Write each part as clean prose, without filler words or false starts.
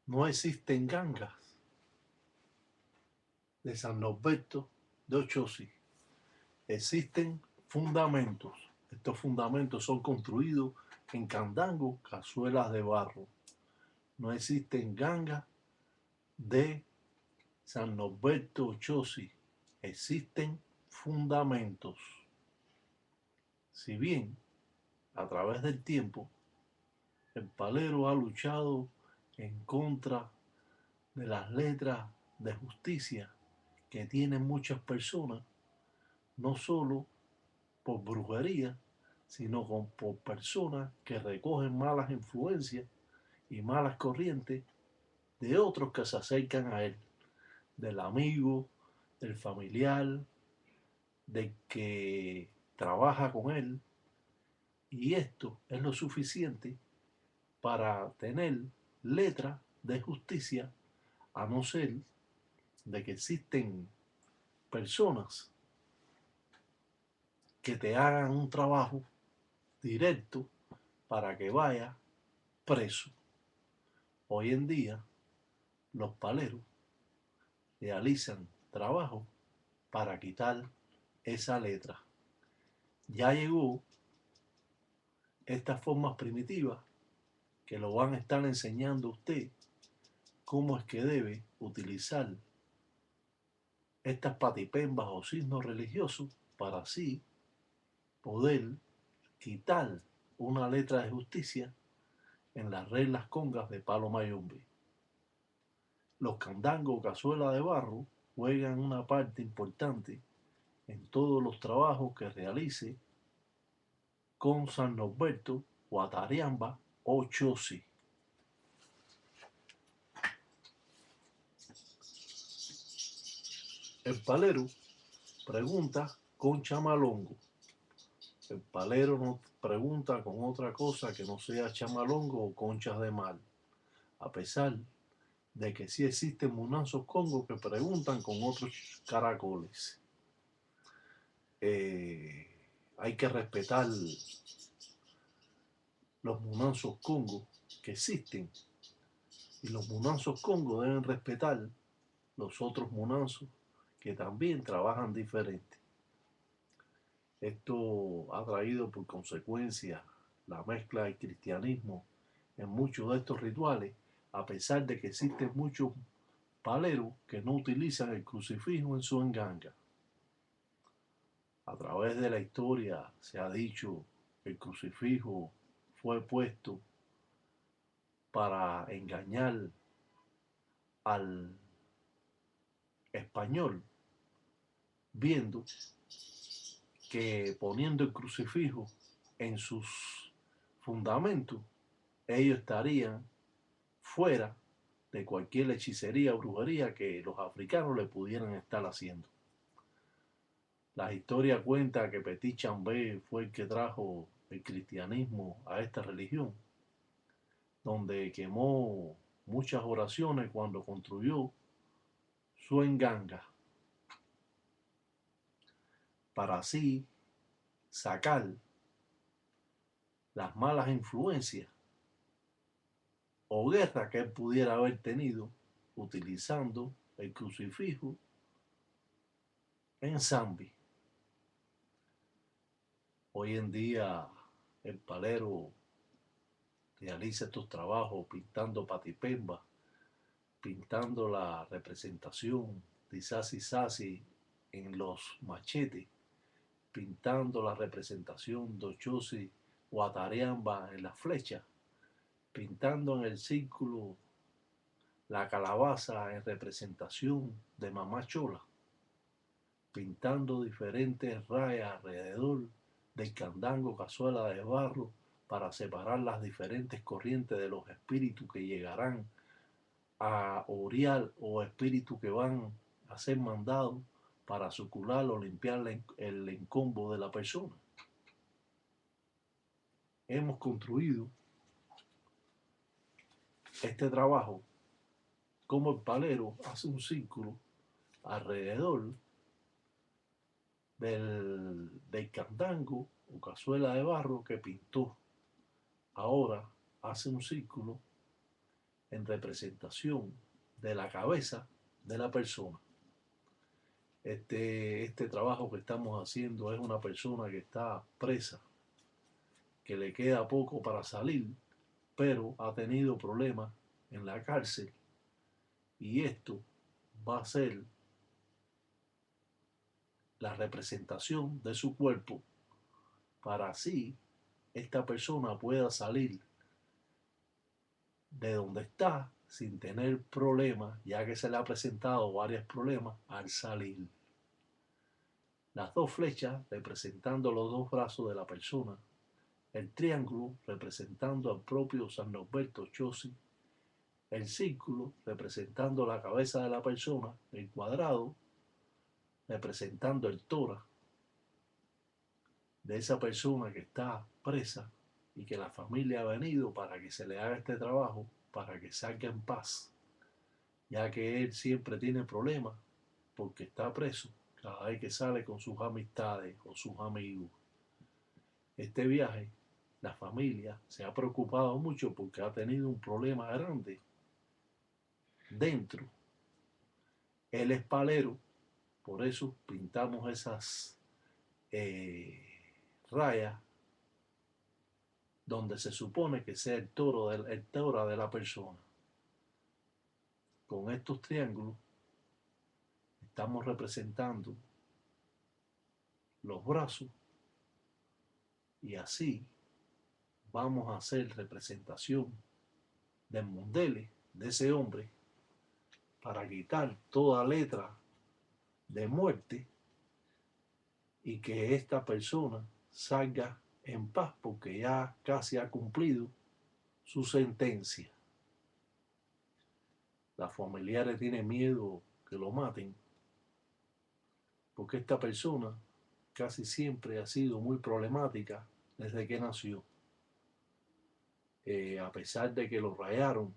No existen gangas de San Norberto de Ochocí. Existen fundamentos. Estos fundamentos son construidos en candango, cazuelas de barro. No existen gangas de San Norberto Ochocí. Existen fundamentos. Si bien a través del tiempo el palero ha luchado en contra de las letras de justicia que tienen muchas personas, no solo por brujería, sino por personas que recogen malas influencias y malas corrientes de otros que se acercan a él, del amigo, del familiar, del que trabaja con él, y esto es lo suficiente para tener letras de justicia, a no ser de que existen personas que te hagan un trabajo directo para que vaya preso. Hoy en día los paleros realizan trabajo para quitar esa letra. Ya llegó estas formas primitivas que lo van a estar enseñando a usted cómo es que debe utilizar estas patipembas o signos religiosos para así poder quitar una letra de justicia en las reglas congas de palo mayombe. Los candangos cazuela de barro juegan una parte importante en todos los trabajos que realice con San Norberto, Guatariamba o Chosi. El palero pregunta con chamalongo. El palero no pregunta con otra cosa que no sea chamalongo o conchas de mar, a pesar de que sí existen munanzos congos que preguntan con otros caracoles. Hay que respetar los munanzos congos que existen, y los munanzos congos deben respetar los otros munanzos que también trabajan diferente. Esto ha traído por consecuencia la mezcla del cristianismo en muchos de estos rituales, a pesar de que existen muchos paleros que no utilizan el crucifijo en su enganga. A través de la historia se ha dicho que el crucifijo fue puesto para engañar al español, viendo que poniendo el crucifijo en sus fundamentos, ellos estarían fuera de cualquier hechicería o brujería que los africanos le pudieran estar haciendo. La historia cuenta que Petit Chambé fue el que trajo el cristianismo a esta religión, donde quemó muchas oraciones cuando construyó su enganga, para así sacar las malas influencias o guerra que él pudiera haber tenido utilizando el crucifijo en Zambi. Hoy en día el palero realiza estos trabajos pintando patipemba, pintando la representación de Sasi Sasi en los machetes, pintando la representación de Ochosi Guatariamba en las flechas, pintando en el círculo la calabaza en representación de Mamá Chola, pintando diferentes rayas alrededor del candango cazuela de barro para separar las diferentes corrientes de los espíritus que llegarán a oriar o espíritus que van a ser mandados para sucular o limpiar el encombo de la persona. Hemos construido este trabajo como el palero hace un círculo alrededor del candango o cazuela de barro que pintó. Ahora hace un círculo en representación de la cabeza de la persona. Este trabajo que estamos haciendo es una persona que está presa, que le queda poco para salir, pero ha tenido problemas en la cárcel, y esto va a ser la representación de su cuerpo para así esta persona pueda salir de donde está sin tener problemas, ya que se le ha presentado varios problemas al salir. Las dos flechas representando los dos brazos de la persona, el triángulo representando al propio San Norberto Chossi, el círculo representando la cabeza de la persona, el cuadrado representando el tórax de esa persona que está presa y que la familia ha venido para que se le haga este trabajo, para que salga en paz, ya que él siempre tiene problemas porque está preso cada vez que sale con sus amistades o sus amigos. Este viaje, la familia se ha preocupado mucho porque ha tenido un problema grande dentro. Él es palero, por eso pintamos esas rayas donde se supone que sea el toro de la persona. Con estos triángulos estamos representando los brazos, y así vamos a hacer representación del mundele de ese hombre para quitar toda letra de muerte y que esta persona salga en paz porque ya casi ha cumplido su sentencia. Las familiares tienen miedo que lo maten porque esta persona casi siempre ha sido muy problemática desde que nació. A pesar de que lo rayaron,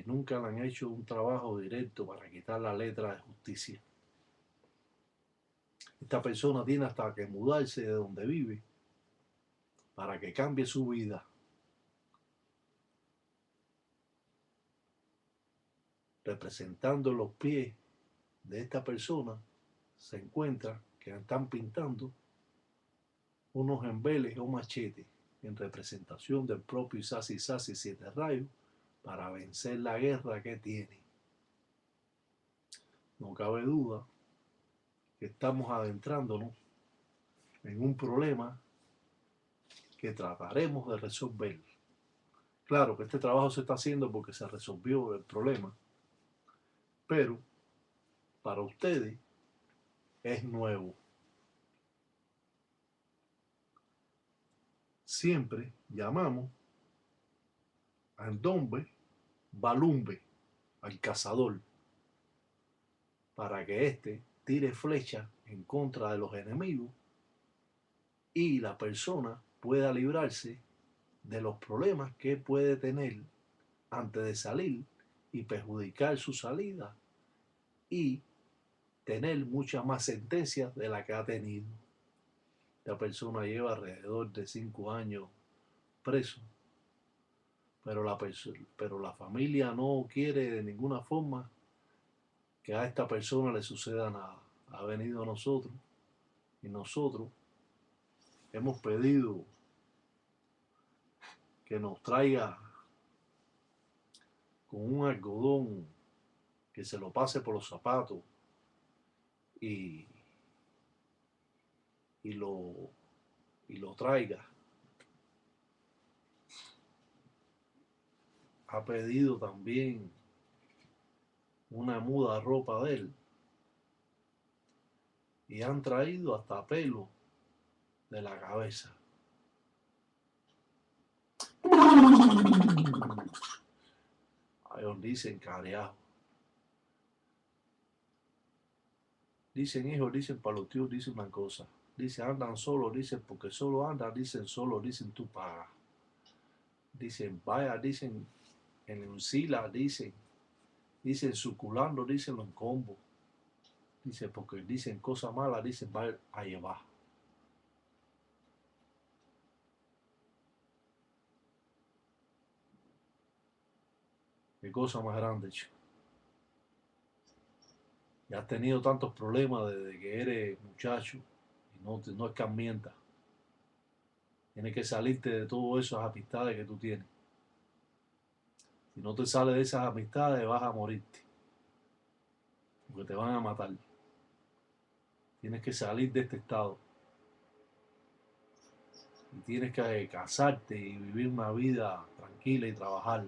nunca le han hecho un trabajo directo para quitar la letra de justicia. Esta persona tiene hasta que mudarse de donde vive para que cambie su vida. Representando los pies de esta persona se encuentra que están pintando unos embeles o machetes en representación del propio Isasi Sasi Siete Rayos para vencer la guerra que tiene. No cabe duda que estamos adentrándonos en un problema que trataremos de resolver. Claro que este trabajo se está haciendo porque se resolvió el problema, pero para ustedes es nuevo. Siempre llamamos al Dombe Balumbe, al cazador, para que éste tire flechas en contra de los enemigos y la persona pueda librarse de los problemas que puede tener antes de salir y perjudicar su salida y tener muchas más sentencias de las que ha tenido. Esta persona lleva alrededor de 5 años preso, pero la familia no quiere de ninguna forma que a esta persona le suceda nada. Ha venido a nosotros y nosotros hemos pedido que nos traiga con un algodón, que se lo pase por los zapatos y, y, lo, y lo traiga. Ha pedido también una muda de ropa de él y han traído hasta pelo de la cabeza. Ellos dicen careados. Dicen hijos, dicen para los tíos, dicen una cosa. Dicen andan solos, dicen porque solo andan, dicen solo, dicen tú pagas. Dicen vaya, dicen en Uncila, dicen suculando, dicen los combos. Dicen porque dicen cosas malas, dicen va a llevar. Qué cosa más grande, chico. Y has tenido tantos problemas desde que eres muchacho y no escarmientas. Tienes que salirte de todas esas amistades que tú tienes. Si no te sales de esas amistades, vas a morirte. Porque te van a matar. Tienes que salir de este estado. Y tienes que casarte y vivir una vida tranquila y trabajar.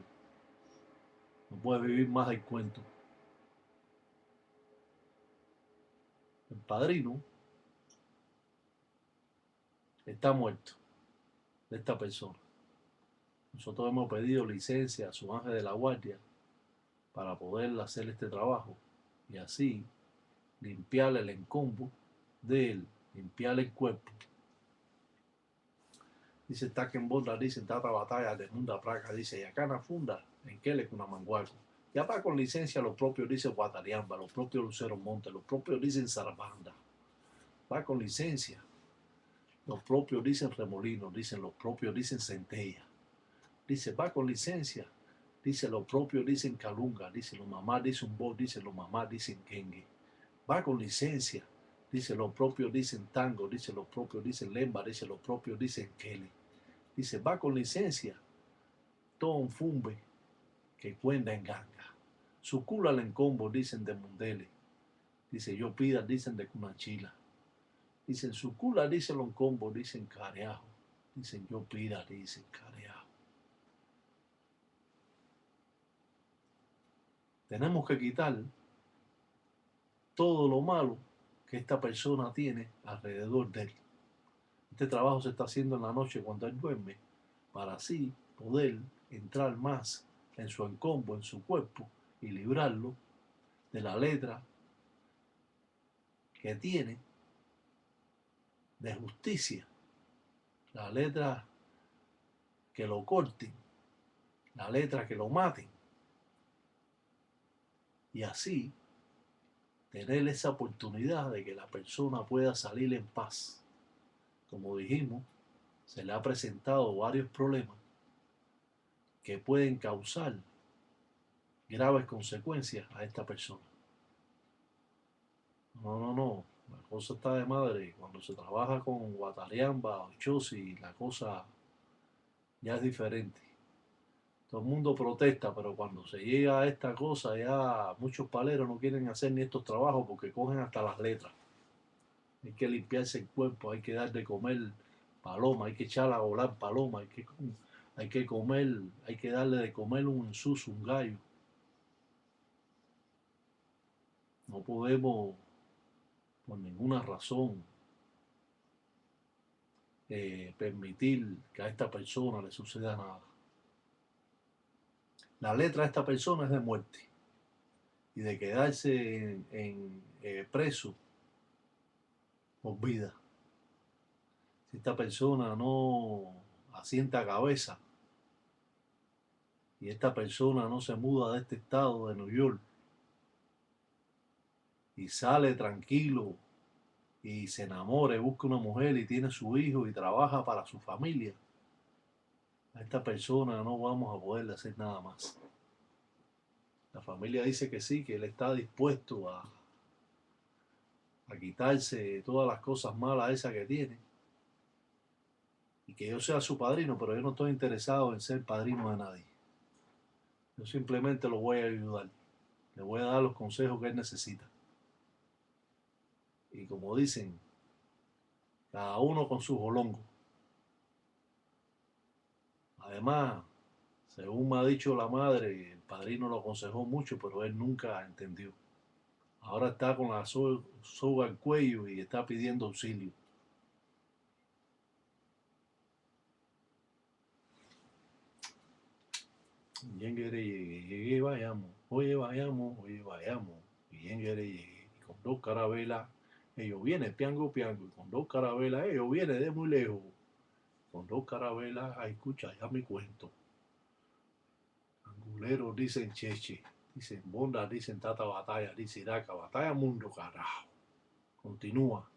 No puedes vivir más del cuento. El padrino está muerto de esta persona. Nosotros hemos pedido licencia a su ángel de la guardia para poder hacer este trabajo y así limpiarle el encombo de él, limpiarle el cuerpo. Dice, está que en boda, dice, tata batalla de munda praca, dice, y acá en la funda, en que le con manguaco. Ya va con licencia los propios, dice Guatariamba, los propios Lucero Monte, los propios dicen Zarabanda. Va con licencia. Los propios dicen Remolino, dicen los propios dicen Centella. Dice, va con licencia. Dice, los propios dicen Calunga, dice, los mamás dicen un bo, dice, los mamás dicen Kengue. Va con licencia. Dice, los propios dicen Tango, dice, los propios dicen Lemba, dice, los propios dicen Kelly. Dice, va con licencia. Tom Fumbe, que cuenta en ganga. Su culo al encombo, dicen de Mundele. Dice, yo pida, dicen de Cunachila. Dicen, su culo, dicen los combos, dicen careajo. Dicen, yo pida, dicen careajo. Tenemos que quitar todo lo malo que esta persona tiene alrededor de él. Este trabajo se está haciendo en la noche cuando él duerme, para así poder entrar más en su encombo, en su cuerpo, y librarlo de la letra que tiene de justicia, la letra que lo corten, la letra que lo maten, y así tener esa oportunidad de que la persona pueda salir en paz. Como dijimos, se le ha presentado varios problemas que pueden causar graves consecuencias a esta persona. No. La cosa está de madre. Cuando se trabaja con Guatariamba o Chosi, la cosa ya es diferente. Todo el mundo protesta, pero cuando se llega a esta cosa, ya muchos paleros no quieren hacer ni estos trabajos porque cogen hasta las letras. Hay que limpiarse el cuerpo, hay que dar de comer paloma, hay que echarla a volar paloma, hay que comer, hay que darle de comer un suso, un gallo. No podemos, por ninguna razón, permitir que a esta persona le suceda nada. La letra de esta persona es de muerte y de quedarse preso por vida. Si esta persona no asienta cabeza y esta persona no se muda de este estado de New York y sale tranquilo y se enamora y busca una mujer y tiene su hijo y trabaja para su familia, a esta persona no vamos a poderle hacer nada más. La familia dice que sí, que él está dispuesto a quitarse todas las cosas malas esas que tiene y que yo sea su padrino, pero yo no estoy interesado en ser padrino de nadie. Yo simplemente lo voy a ayudar, le voy a dar los consejos que él necesita. Y como dicen, cada uno con su jolongo. Además, según me ha dicho la madre, el padrino lo aconsejó mucho, pero él nunca entendió. Ahora está con la soga al cuello y está pidiendo auxilio. Llegué, vayamos, oye, vayamos, y llegué, y con dos carabelas, ellos vienen, piango, y con dos carabelas, ellos vienen de muy lejos, con dos carabelas, a escuchar ya mi cuento. Anguleros dicen cheche, dicen bonda, dicen tata batalla, dice iraca, batalla mundo carajo. Continúa.